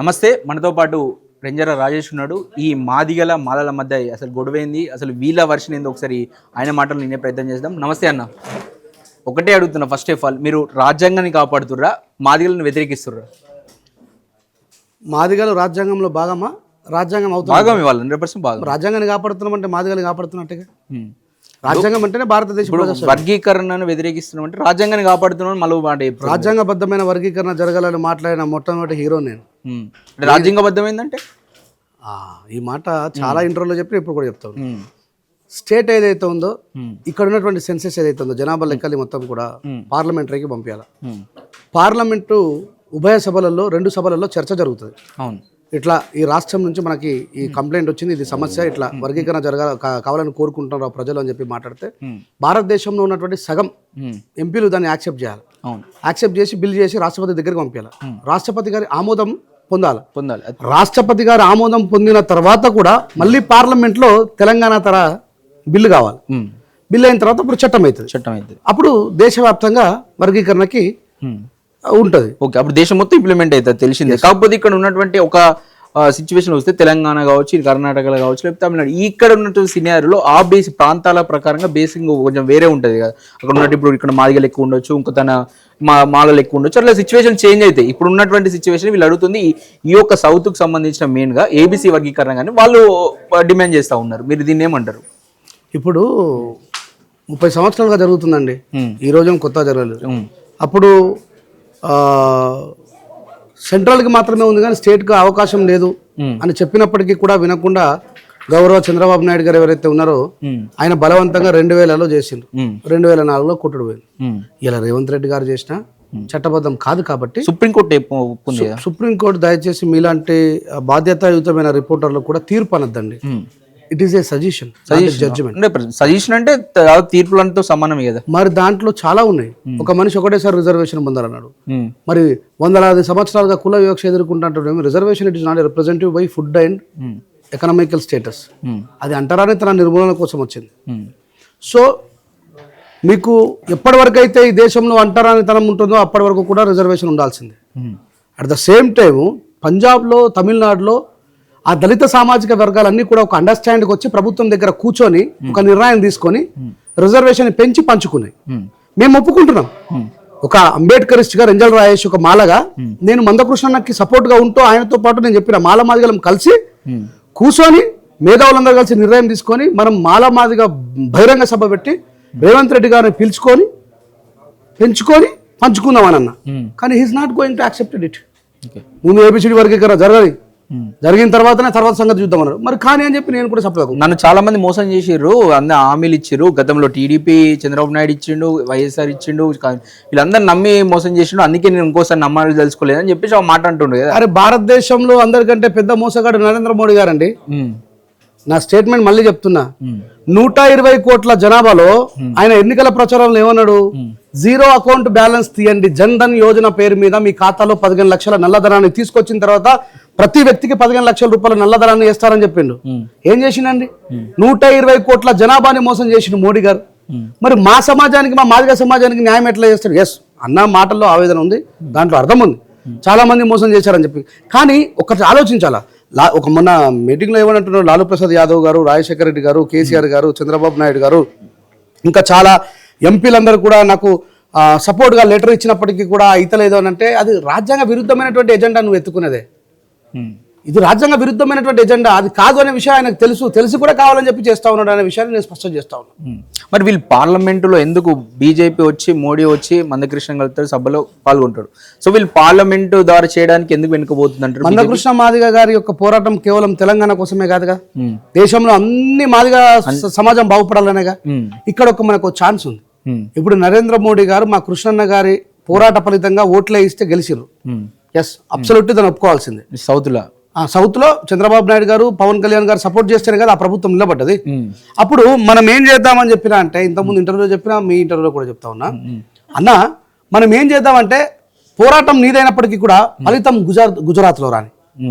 నమస్తే. మనతో పాటు రెంజర రాజేష్ ఉన్నాడు. ఈ మాదిగల మాలల మధ్య అసలు గొడవేంది, అసలు వీళ్ళ వర్షన్ ఏంది ఒకసారి ఆయన మాటలు నేనే ప్రయత్నం చేద్దాం. నమస్తే అన్న. ఒకటే అడుగుతున్నా, ఫస్ట్ ఆఫ్ ఆల్ మీరు రాజ్యాంగాన్ని కాపాడుతుర్రా, మాదిగలను వ్యతిరేకిస్తుర్రా? మాదిగలు రాజ్యాంగంలో భాగమా? రాజ్యాంగం అవుతుంది భాగం ఇవ్వాలి, 100% భాగం. రాజ్యాంగాన్ని కాపాడుతున్నాం అంటే మాదిగలు కాపాడుతున్నట్టుగా. రాజ్యాంగం అంటేనే భారతదేశం. వర్గీకరణను వ్యతిరేకిస్తున్నాం అంటే రాజ్యాంగాన్ని కాపాడుతున్నాం మళ్ళీ మాట. రాజ్యాంగబద్ధమైన వర్గీకరణ జరగాలని మాట్లాడిన మొట్టమొదటి హీరో నేను. రాజ్యాంగబద్ధమైందంటే ఈ మాట చాలా ఇంటర్వ్యూలో చెప్పి ఇప్పుడు కూడా చెప్తాను. స్టేట్ ఏదైతే ఉందో, ఇక్కడ ఉన్నటువంటి సెన్సెస్ ఏదైతే ఉందో, జనాభా లెక్కలు మొత్తం కూడా పార్లమెంటరీకి పంపించాలి. పార్లమెంటు ఉభయ సభలలో 2 సభలలో చర్చ జరుగుతుంది. అవును, ఇట్లా ఈ రాష్ట్రం నుంచి మనకి ఈ కంప్లైంట్ వచ్చింది, ఇది సమస్య, ఇట్లా వర్గీకరణ కావాలని కోరుకుంటున్నారు ప్రజలు అని చెప్పి మాట్లాడితే, భారతదేశంలో ఉన్నటువంటి సగం ఎంపీలు దాన్ని యాక్సెప్ట్ చేయాలి. యాక్సెప్ట్ చేసి బిల్ చేసి రాష్ట్రపతి దగ్గరికి పంపించాలి. రాష్ట్రపతి గారి ఆమోదం పొందాలి. రాష్ట్రపతి గారి ఆమోదం పొందిన తర్వాత కూడా మళ్ళీ పార్లమెంట్లో తెలంగాణ బిల్లు కావాలి. బిల్లు అయిన తర్వాత ఇప్పుడు చట్టం అవుతుంది. అప్పుడు దేశవ్యాప్తంగా వర్గీకరణకి ఉంటుంది. ఓకే, అప్పుడు దేశం మొత్తం ఇంప్లిమెంట్ అవుతుంది, తెలిసిందే. కాకపోతే ఇక్కడ ఉన్నటువంటి ఒక సిచ్యువేషన్ వస్తే తెలంగాణ కావచ్చు, కర్ణాటకలో కావచ్చు, లేకపోతే తమిళనాడు, ఇక్కడ ఉన్నటువంటి సినారియోలో ఆ ప్రాంతాల ప్రకారంగా బేసింగ్ కొంచెం వేరే ఉంటుంది కదా. అక్కడ ఉన్నట్టు ఇప్పుడు ఇక్కడ మాదిగలు ఎక్కువ ఉండొచ్చు, ఇంకో మాలలు ఎక్కువ ఉండొచ్చు, అట్లా సిచ్యువేషన్ చేంజ్ అవుతాయి. ఇప్పుడు ఉన్నటువంటి సిచ్యువేషన్ వీళ్ళు అడుగుతుంది ఈ యొక్క సౌత్కు సంబంధించిన మెయిన్గా ఏబీసీ వర్గీకరణ కానీ వాళ్ళు డిమాండ్ చేస్తూ ఉన్నారు. మీరు దీన్ని ఏమంటారు? ఇప్పుడు 30 సంవత్సరాలుగా జరుగుతుందండి, ఈ రోజు కొత్త జరగలేదు. అప్పుడు సెంట్రల్కి మాత్రమే ఉంది కానీ స్టేట్కి అవకాశం లేదు అని చెప్పినప్పటికీ కూడా వినకుండా గౌరవ చంద్రబాబు నాయుడు గారు ఎవరైతే ఉన్నారో ఆయన బలవంతంగా 2000లో చేసిండ్రు. 2004లో కొట్టుడు పోయింది. ఇలా రేవంత్ రెడ్డి గారు చేసిన చట్టబద్ధం కాదు కాబట్టి సుప్రీంకోర్టు దయచేసి మీలాంటి బాధ్యతాయుతమైన రిపోర్టర్లు కూడా తీర్పు అనద్దండి. It is a suggestion, suggestion అంటే తీర్పులతో సమానమే కదా. మరి దాంట్లో చాలా ఉన్నాయి. ఒక మనిషి ఒకటేసారి రిజర్వేషన్ పొందాలన్నాడు. మరి 100 సంవత్సరాలుగా కుల వివక్ష ఎదుర్కొంటే reservation it is not representative by food and economical status. అది అంటరాని తన నిర్మూలన కోసం వచ్చింది. సో మీకు ఎప్పటి వరకు అయితే ఈ దేశంలో అంటరానితనం ఉంటుందో అప్పటి వరకు కూడా రిజర్వేషన్ ఉండాల్సిందే. అట్ ద సేమ్ టైము పంజాబ్లో, తమిళనాడులో ఆ దళిత సామాజిక వర్గాలన్నీ కూడా ఒక అండర్స్టాండింగ్ వచ్చి ప్రభుత్వం దగ్గర కూర్చొని ఒక నిర్ణయం తీసుకొని రిజర్వేషన్ పెంచి పంచుకున్నాయి. మేము ఒప్పుకుంటున్నాం. ఒక అంబేద్కరిస్ట్ గా రెంజల్ రాయేష్ ఒక మాలగా నేను మందకృష్ణకి సపోర్ట్ గా ఉంటూ ఆయనతో పాటు నేను చెప్పిన మాల మాదిగలం కలిసి కూర్చొని మేధావులందరూ కలిసి నిర్ణయం తీసుకొని మనం మాల మాదిగా బహిరంగ సభ పెట్టి రేవంత్ రెడ్డి గారిని పిలుచుకొని పెంచుకొని పంచుకుందామని అన్న. కానీ he's not going to accepted it. ముందు ఏబిసిడి వర్గీకరణ జరిగిన తర్వాత సంగతి చూద్దామన్నారు. మరి కానీ అని చెప్పి నేను కూడా సపోర్ట్. నన్ను చాలా మంది మోసం చేసిర్రు, అందరు హామీలు ఇచ్చిర్రు. గతంలో టీడీపీ చంద్రబాబు నాయుడు ఇచ్చిండు, వైఎస్ఆర్ ఇచ్చిండు, వీళ్ళందరూ నమ్మి మోసం చేసిండు, అందుకే నేను ఇంకోసారి నమ్మాలి తెలుసుకోలేదని చెప్పేసి ఒక మాట అంటుండే కదా. అరే భారతదేశంలో అందరికంటే పెద్ద మోసగాడు నరేంద్ర మోడీ గారండి. నా స్టేట్మెంట్ మళ్ళీ చెప్తున్నా. 120 కోట్ల జనాభాలో ఆయన ఎన్నికల ప్రచారంలో ఏమన్నాడు? 0 అకౌంట్ బ్యాలెన్స్ తీయండి, జన్ ధన్ యోజన పేరు మీద మీ ఖాతాలో 15 లక్షల నల్లధనాన్ని తీసుకొచ్చిన తర్వాత ప్రతి వ్యక్తికి 15 లక్షల రూపాయల నల్లధనాన్ని వేస్తారని చెప్పిండు. ఏం చేసిండండి? 120 కోట్ల జనాభాని మోసం చేసిండు మోడీ గారు. మరి మా సమాజానికి, మా మాదిగ సమాజానికి న్యాయం ఎట్లా చేస్తాడు? ఎస్ అన్న మాటల్లో ఆవేదన ఉంది, దాంట్లో అర్థం ఉంది, చాలా మంది మోసం చేశారని చెప్పి. కానీ ఒకటి ఆలోచించాలా. ఒక మొన్న మీటింగ్లో ఏమంటున్నారు, లాలూ ప్రసాద్ యాదవ్ గారు, రాజశేఖర రెడ్డి గారు, కేసీఆర్ గారు, చంద్రబాబు నాయుడు గారు, ఇంకా చాలా ఎంపీలందరూ కూడా నాకు సపోర్ట్గా లెటర్ ఇచ్చినప్పటికీ కూడా అయితలేదు అని అంటే అది రాజ్యాంగ విరుద్ధమైనటువంటి ఎజెండా నువ్వు ఎత్తుకునేదే. ఇది రాజ్యాంగ విరుద్ధమైనటువంటి ఎజెండా, అది కాదు అనే విషయం ఆయనకు తెలిసి కూడా కావాలని చెప్పి చేస్తా ఉన్నాడు అనే విషయాన్ని నేను స్పష్టం చేస్తా ఉన్నాను. మరి వీళ్ళు పార్లమెంటులో ఎందుకు బీజేపీ వచ్చి, మోడీ వచ్చి, మందకృష్ణ గారితో సభలో పాల్గొంటాడు? సో వీళ్ళు పార్లమెంటు ద్వారా చేయడానికి ఎందుకు వెనుకపోతుంది అంటారు? మందకృష్ణ మాదిగ గారి యొక్క పోరాటం కేవలం తెలంగాణ కోసమే కాదుగా, దేశంలో అన్ని మాదిగ సమాజం బాగుపడాలనేగా. ఇక్కడ మనకు ఛాన్స్ ఉంది. ఇప్పుడు నరేంద్ర మోడీ గారు మా కృష్ణన్న గారి పోరాట ఫలితంగా ఓట్లే ఇస్తే గెలిచిర్రు. ఎస్, అబ్సల్యూట్లీ దాన్ని ఒప్పుకోవాల్సిందే. సౌత్ లో చంద్రబాబు నాయుడు గారు, పవన్ కళ్యాణ్ గారు సపోర్ట్ చేస్తేనే కదా ఆ ప్రభుత్వం నిలబడ్డది. అప్పుడు మనం ఏం చేద్దామని చెప్పినా అంటే, ఇంతకుముందు ఇంటర్వ్యూలో చెప్పినా, మీ ఇంటర్వ్యూలో కూడా చెప్తా ఉన్నా అన్న, మనం ఏం చేద్దామంటే పోరాటం నీదైనప్పటికీ కూడా ఫలితం గుజరాత్ లో రాని,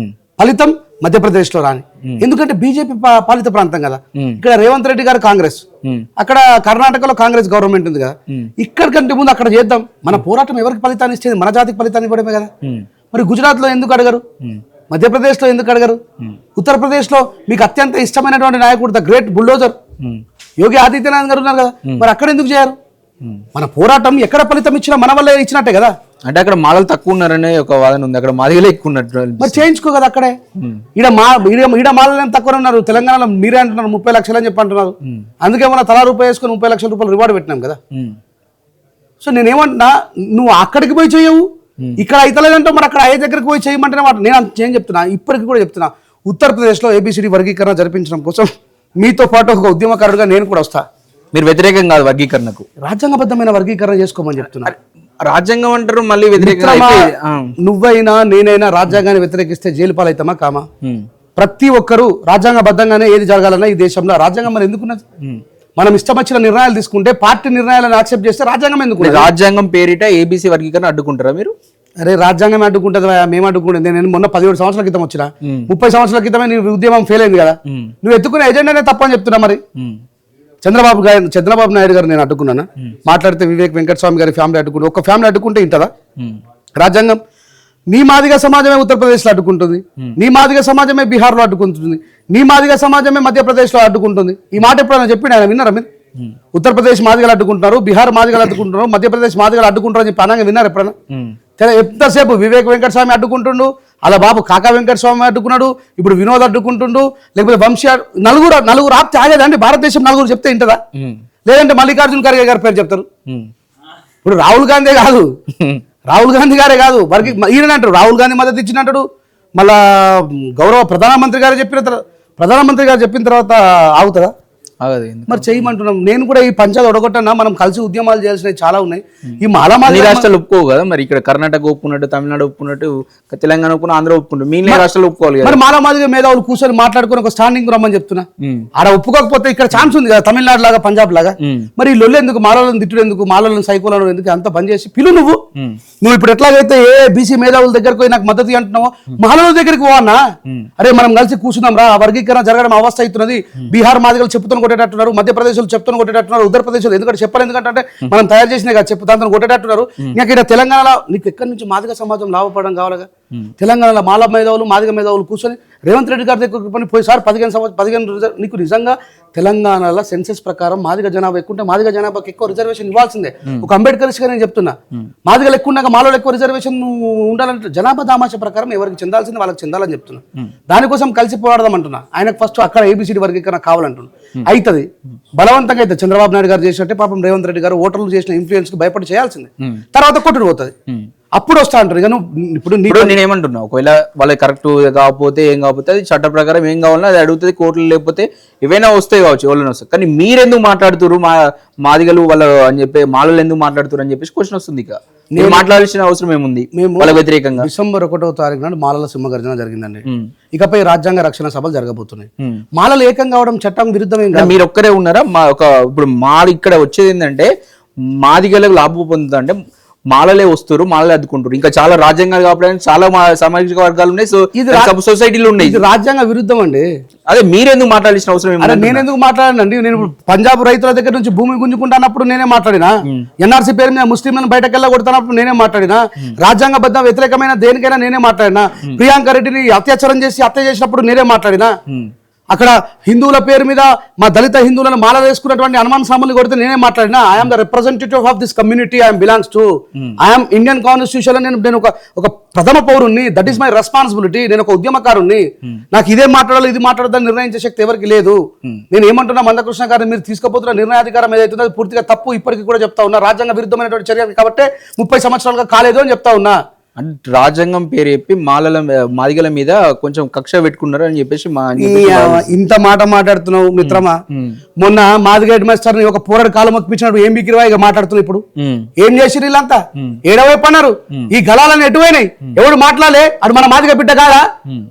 ఫలితం మధ్యప్రదేశ్లో రాని. ఎందుకంటే బీజేపీ పాలిత ప్రాంతం కదా. ఇక్కడ రేవంత్ రెడ్డి గారు కాంగ్రెస్, అక్కడ కర్ణాటకలో కాంగ్రెస్ గవర్నమెంట్ ఉంది కదా. ఇక్కడ కంటే ముందు అక్కడ చేద్దాం. మన పోరాటం ఎవరికి ఫలితాన్ని ఇచ్చేది? మన జాతికి ఫలితాన్ని ఇవ్వడమే కదా. మరి గుజరాత్ లో ఎందుకు అడగరు? మధ్యప్రదేశ్లో ఎందుకు అడగరు? ఉత్తరప్రదేశ్లో మీకు అత్యంత ఇష్టమైనటువంటి నాయకుడు the great bulldozer Yogi Adityanath గారు ఉన్నారు కదా, మరి అక్కడ ఎందుకు చేయరు? మన పోరాటం ఎక్కడ ఫలితం ఇచ్చినా మన వల్ల ఇచ్చినట్టే కదా. అంటే అక్కడ మాలలు తక్కువ ఉన్నారనే ఒక వాదన ఉంది, అక్కడ మాదిగలే ఎక్కువ ఉన్నట్టు. మరి చేయించుకో కదా అక్కడే. ఈడ మాలలు తక్కువ ఉన్నారు. తెలంగాణలో మీరే అంటున్నారు 30 లక్షలు అని చెప్పి అంటున్నారు. అందుకే మనం తలా రూపాయి వేసుకొని 30 లక్షల రూపాయలు రివార్డు పెట్టినాం కదా. సో నేనేమంటున్నా, నువ్వు అక్కడికి పోయి చేయవు, ఇక్కడ అయితలేదంటే మరి అక్కడ అయ్యే దగ్గరికి పోయి చేయమంటేనే మాట. నేను ఏం చెప్తున్నా, ఇప్పటికి కూడా చెప్తున్నా, ఉత్తరప్రదేశ్లో ఏబిసిడి వర్గీకరణ జరిపించడం కోసం మీతో పాటు ఒక ఉద్యమకారుడిగా నేను కూడా వస్తా. మీరు వ్యతిరేకం కాదు వర్గీకరణకు, రాజ్యాంగబద్ధమైన వర్గీకరణ చేసుకోమని చెప్తున్నా. రాజ్యాంగం అంటారు మళ్ళీ వ్యతిరేకం. నువ్వైనా నేనైనా రాజ్యాంగాన్ని వ్యతిరేకిస్తే జైలు పాలైతామా కామా? ప్రతి ఒక్కరూ రాజ్యాంగబద్ధంగానే ఏది జరగాలన్నా ఈ దేశంలో రాజ్యాంగం మరి ఎందుకున్నది? మనం ఇష్టం వచ్చిన నిర్ణయాలు తీసుకుంటే పార్టీ నిర్ణయాలను యాక్సెప్ట్ చేస్తే రాజ్యాంగం ఎందుకు? రాజ్యాంగం పేరిట ఏబీసీ వర్గీకరణ అడ్డుకుంటారా మీరు? అరే రాజ్యాంగం అడ్డుకుంటుంది, మేము అడ్డుకుంటుంది. నేను మొన్న 17 సంవత్సరాల క్రితం వచ్చిన, 30 సంవత్సరాల క్రితమే నీ ఉద్యమం ఫెయిల్ అయింది కదా. నువ్వు ఎత్తుకునే ఎజెండానే తప్పని చెప్తున్నా. మరి చంద్రబాబు నాయుడు గారు నేను అడ్డుకున్నానా? మాట్లాడితే వివేక్ వెంకటస్వామి గారి ఫ్యామిలీ అడ్డుకుంటే, ఒక ఫ్యామిలీ అడ్డుకుంటే ఇంటదా రాజ్యాంగం? నీ మాదిగ సమాజమే ఉత్తరప్రదేశ్లో అడ్డుకుంటుంది, నీ మాదిగ సమాజమే బీహార్లో అడ్డుకుంటుంది, నీ మాదిగ సమాజమే మధ్యప్రదేశ్లో అడ్డుకుంటుంది. ఈ మాట ఎప్పుడైనా చెప్పి ఆయన విన్నారా మీరు? ఉత్తరప్రదేశ్ మాదిగలు అడ్డుకుంటున్నారు, బీహార్ మాదిగలు అడ్డుకుంటున్నారు, మధ్యప్రదేశ్ మాదిగలు అడ్డుకుంటారు అని చెప్పి అనంగా విన్నారు ఎప్పుడైనా? ఎంతసేపు వివేక్ వెంకటస్వామి అడ్డుకుంటుండు, అలా బాబు కాకా వెంకటస్వామి అడ్డుకున్నాడు, ఇప్పుడు వినోద్ అడ్డుకుంటుండు, లేకపోతే వంశీ నలుగురు ఆప్తే ఆగేదండి భారతదేశం. నలుగురు చెప్తే ఇంటదా? లేదంటే మల్లికార్జున ఖర్గే గారి పేరు చెప్తారు. ఇప్పుడు రాహుల్ గాంధీ కాదు, రాహుల్ గాంధీ గారే కాదు, వారికి ఈయన అంటారు రాహుల్ గాంధీ మద్దతు ఇచ్చినట్టు. మళ్ళా గౌరవ ప్రధానమంత్రి గారు చెప్పిన తర్వాత ఆగుతుందా? మరి చేయమంటున్నాం. నేను కూడా ఈ పంచాయతీ ఒడగొట్టన్నా, మనం కలిసి ఉద్యమాలు చేయాల్సినవి చాలా ఉన్నాయి. ఈ మాలమాది రాష్ట్రాలు ఒప్పుకోవు కదా, మరి ఇక్కడ కర్ణాటక ఒప్పుకున్నట్టు, తమిళనాడు ఒప్పుకున్నట్టు, తెలంగాణ ఒప్పుకున్న, ఆంధ్ర ఒప్పుకుంటు, మిగిలిన రాష్ట్రాలు ఒప్పుకోవాలి. మరి మాలమాదిగా మేధావులు కూర్చొని మాట్లాడుకుని ఒక స్టాండింగ్ రమ్మని చెప్తున్నా. ఆడ ఒప్పుకోకపోతే ఇక్కడ ఛాన్స్ ఉంది కదా, తమిళనాడు లాగా పంజాబ్ లాగా. మరి ఈ లొల్లు ఎందుకు? మాలలను తిట్టుడు ఎందుకు? మాలలను సైకోలను ఎందుకు? అంత బంద్ చేసి పిలు. నువ్వు ఇప్పుడు ఎట్లాగైతే ఏ బీసీ మేధావుల దగ్గరకు పోయి నాకు మద్దతు అంటున్నావో, మాలల దగ్గరికి పోవన్నా. అరే మనం కలిసి కూర్చున్నాం రా, వర్గీకరణ జరగడం అవస్థ అవుతున్నది. బీహార్ మాదిగలు చెప్పుతాను కొట్టేటట్టున్నారు, మధ్యప్రదేశ్ చెప్తాను కొట్టేటట్టున్నారు, ఉత్తరప్రదేశ్ ఎందుకంటే చెప్పాలి, ఎందుకంటే మనం తయారు చేసినా కదా చెప్పు దాంతో కొట్టేటట్టున్నారు. ఇంకా ఇక్కడ తెలంగాణలో నీకు ఎక్కడి నుంచి మాదిగ సమాజం లాభపడడం కావాలిగా? తెలంగాణలో మాల మేధావులు మాదిగ మేధావులు కూర్చొని రేవంత్ రెడ్డి గారి దగ్గర పోయి సార్ 15 నీకు నిజంగా తెలంగాణలో సెన్సెస్ ప్రకారం మాదిగ జనాభా ఎక్కువ ఉంటే మాదిగ జనాభాకి ఎక్కువ రిజర్వేషన్ ఇవ్వాల్సిందే. ఒక అంబేద్కర్ గా నేను చెప్తున్నా, మాదిగలు ఎక్కువ ఉన్నాక మాలో ఎక్కువ రిజర్వేషన్ ఉండాలంటే జనాభా దామాష ప్రకారం ఎవరికి చెందాల్సింది వాళ్ళకి చెందాలని చెప్తున్నా. దానికోసం కలిసి పోరాడదాం అంటున్నా. ఆయనకు ఫస్ట్ అక్కడ ఏబిసిడి వర్గీకరణ కావాలంటున్నా. అవుతుంది, బలవంతంగా అయితే చంద్రబాబు నాయుడు గారు చేసినట్టే పాపం రేవంత్ రెడ్డి గారు ఓటర్లు చేసిన ఇన్ఫ్లుయెన్స్ కి భయపడి చేయాల్సిందే. తర్వాత కొట్టుడు పోతుంది, అప్పుడు వస్తా అంటారు. ఇక ఇప్పుడు నేను ఏమంటున్నా, ఒకవేళ వాళ్ళకి కరెక్ట్ కాకపోతే ఏం కాకపోతే అది చట్ట ప్రకారం ఏం కావాలన్నా అది అడుగుతుంది కోర్టులు, లేకపోతే ఏవైనా వస్తాయి కావచ్చు, ఎవరైనా వస్తాయి. కానీ మీరెందుకు మాట్లాడుతున్నారు మాదిగలు వాళ్ళ అని చెప్పి, మాలలు ఎందుకు మాట్లాడుతున్నారు అని చెప్పేసి క్వశ్చన్ వస్తుంది. ఇక నేను మాట్లాడాల్సిన అవసరం ఏముంది? మేము వాళ్ళ వ్యతిరేకంగా డిసెంబర్ 1వ తారీఖు నాడు మాలల సింహగర్జన జరిగిందండి. ఇకపై రాజ్యాంగ రక్షణ సభలు జరగబోతున్నాయి. మాలలు ఏకం కావడం చట్టం విరుద్ధమేం కాదు. మీరు ఒక్కరే ఉన్నారా? ఇప్పుడు ఇక్కడ వచ్చేది ఏంటంటే మాదిగలకు లాభం పొందుతా అంటే మాలలే వస్తారు, మాలలే అద్దుకుంటారు. ఇంకా చాలా రాజ్యాంగాలు కాబట్టి చాలా సామాజిక వర్గాలు ఉన్నాయి, సో ఇది సొసైటీలు ఉన్నాయి. ఇది రాజ్యాంగ విరుద్ధం అండి. అదే మీరెందుకు మాట్లాడాల్సిన అవసరం ఏమి? నేను ఎందుకు మాట్లాడానండి? నేను పంజాబ్ రైతుల దగ్గర నుంచి భూమి గుంజుకుంటానప్పుడు నేనే మాట్లాడినా, ఎన్ఆర్సీ పేరు మీద ముస్లింలను బయటకు వెళ్ళగొడుతున్నప్పుడు నేనే మాట్లాడినా, రాజ్యాంగబద్ధ వ్యతిరేకమైన దేనికైనా నేనే మాట్లాడినా, ప్రియాంక రెడ్డిని అత్యాచారం చేసి హత్య చేసినప్పుడు నేనే మాట్లాడినా, అక్కడ హిందువుల పేరు మీద మా దళిత హిందువులను మాల వేసుకున్నటువంటి హనుమాన్ స్వాములు కొడితే నేనే మాట్లాడినా. I'm the representative of this community, I'm belongs to, I'm Indian constitution. నేను ఒక ప్రథమ పౌరుణ్ణి, దట్ ఈస్ మై రెస్పాన్సిబిలిటీ. నేను ఒక ఉద్యమకారుణ్ణి, నాకు ఇదే మాట్లాడాలి ఇది మాట్లాడదని నిర్ణయించే శక్తి ఎవరికి లేదు. నేను ఏమంటున్నా, మందకృష్ణ గారిని మీరు తీసుకుపోతున్న నిర్ణయాధికారం ఏదైతుందో అది పూర్తిగా తప్పు. ఇప్పటికీ కూడా చెప్తా ఉన్నా, రాజ్యాంగ విరుద్ధమైనటువంటి చర్య కాబట్టి 30 సంవత్సరాలుగా కాలేదు అని చెప్తా ఉన్నా. అంటే రాజ్యాంగం పేరు చెప్పి మాదిగల మీద కొంచెం కక్ష పెట్టుకున్నారు అని చెప్పేసి ఇంత మాట మాట్లాడుతున్నావు మిత్రమా. మొన్న మాదిగ హెడ్ మాస్టర్ ని ఒక పోరాడు కాలం మొక్కిపించినప్పుడు ఏం బిక్కిరివా ఇక మాట్లాడుతున్నావు. ఇప్పుడు ఏం చేసిరు వీళ్ళంతా? ఏడవైపు అన్నారు. ఈ గలాలను ఎటువైనాయి? ఎవడు మాట్లాడలే? అటు మన మాదిగ బిడ్డ కాదా?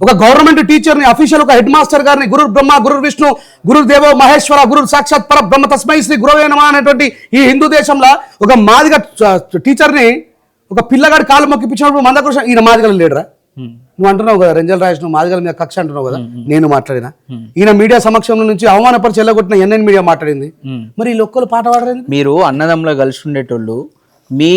ఒక గవర్నమెంట్ టీచర్ ని, అఫీషియల్ ఒక హెడ్ మాస్టర్ గారిని, గురు బ్రహ్మ గురు విష్ణు గురు దేవో మహేశ్వర గురు సాక్షాత్ పర బ్రహ్మ తస్మై శ్రీ గురవే నమః అనేటువంటి ఈ హిందూ దేశంలో ఒక మాదిగ టీచర్ ని ఒక పిల్లగాడి కాలు మొక్కిపించినప్పుడు మందకృష్ణ ఈయన మాదిగల లీడరా? నువ్వు అంటున్నావు కదా రెంజల్ రాజేష్, నువ్వు మాదిగల మీద కక్ష అంటున్నావు కదా. నేను మాట్లాడినా, ఈయన మీడియా సమక్షంలో నుంచి అవమానపరిచి వెళ్ళగొట్టిన ఎన్ఎన్ మీడియా మాట్లాడింది. మరి ఈ లొక్కలు పాట పాడలేదు. మీరు అన్నదమ్ములో కలిసి ఉండేటోళ్ళు మీ